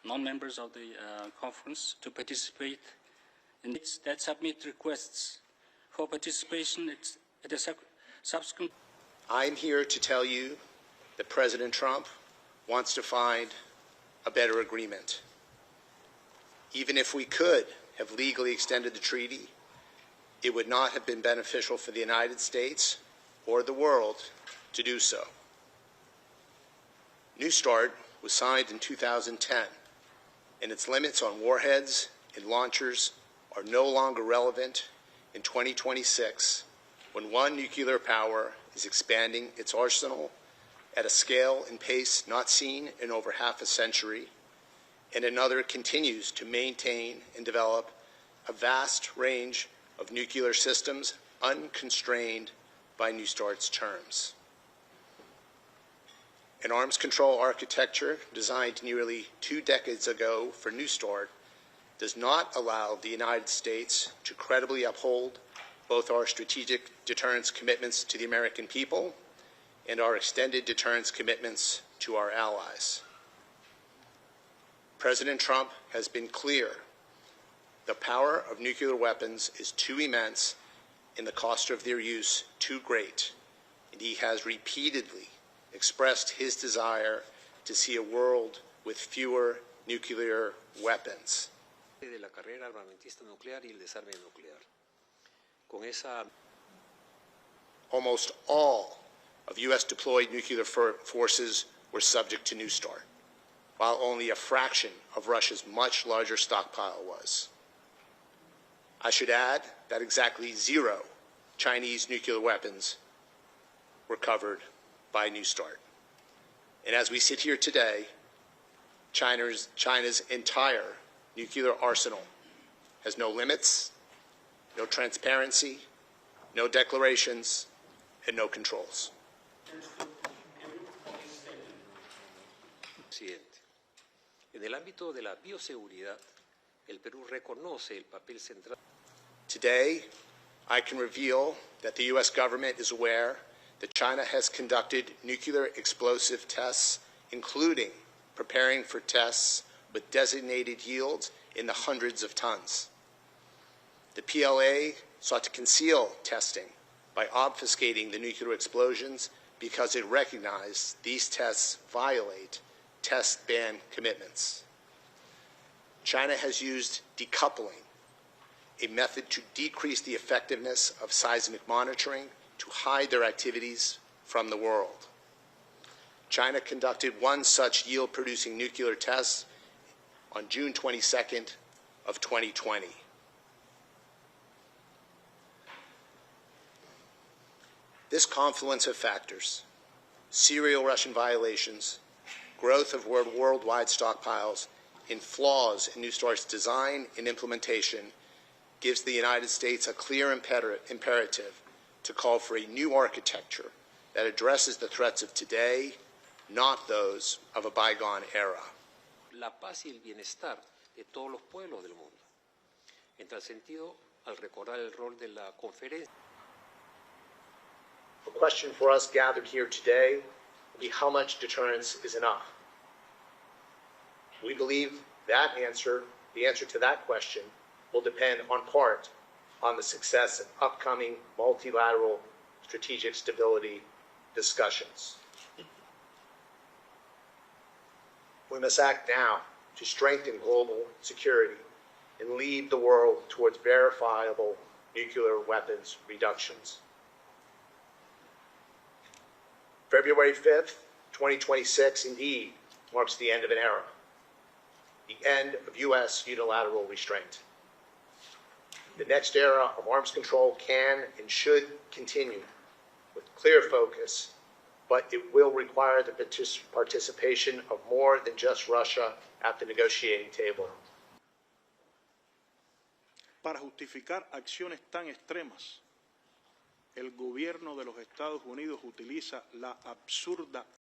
non-members of the conference to participate in it that submit requests for participation at a subsequent. I'm here to tell you that President Trump wants to find a better agreement. Even if we could have legally extended the treaty, it would not have been beneficial for the United States or the world to do so. New START was signed in 2010, and its limits on warheads and launchers are no longer relevant in 2026, when one nuclear power is expanding its arsenal at a scale and pace not seen in over half a century, and another continues to maintain and develop a vast range of nuclear systems unconstrained by New START's terms. An arms control architecture designed nearly 2 decades ago for New START does not allow the United States to credibly uphold both our strategic deterrence commitments to the American people and our extended deterrence commitments to our allies. President Trump has been clear. The power of nuclear weapons is too immense and the cost of their use too great, and he has repeatedly expressed his desire to see a world with fewer nuclear weapons. De la carrera armamentista nuclear y el desarme nuclear. Con esa... Almost all of U.S. deployed nuclear forces were subject to New START, while only a fraction of Russia's much larger stockpile was. I should add that exactly 0 Chinese nuclear weapons were covered by New START. And as we sit here today, China's entire nuclear arsenal has no limits, no transparency, no declarations, and no controls. Presidente, en el ámbito de la bioseguridad, el Perú reconoce el papel central. Today, I can reveal that the U.S. government is aware that China has conducted nuclear explosive tests, including preparing for tests with designated yields in the hundreds of tons. The PLA sought to conceal testing by obfuscating the nuclear explosions because it recognized these tests violate test ban commitments. China has used decoupling, a method to decrease the effectiveness of seismic monitoring to hide their activities from the world. China conducted one such yield-producing nuclear test on June 22nd of 2020. This confluence of factors, serial Russian violations, growth of worldwide stockpiles, and flaws in New START's design and implementation gives the United States a clear imperative to call for a new architecture that addresses the threats of today, not those of a bygone era. La paz y el bienestar de todos los pueblos del mundo. En tal sentido, al recordar el rol de la conferencia. The question for us gathered here today will be how much deterrence is enough. We believe that the answer to that question will depend on part on the success of upcoming multilateral strategic stability discussions. We must act now to strengthen global security and lead the world towards verifiable nuclear weapons reductions. February 5th, 2026, indeed, marks the end of an era, the end of U.S. unilateral restraint. The next era of arms control can and should continue with clear focus, but it will require the participation of more than just Russia at the negotiating table. Para justificar acciones tan extremas, el gobierno de los Estados Unidos utiliza la absurda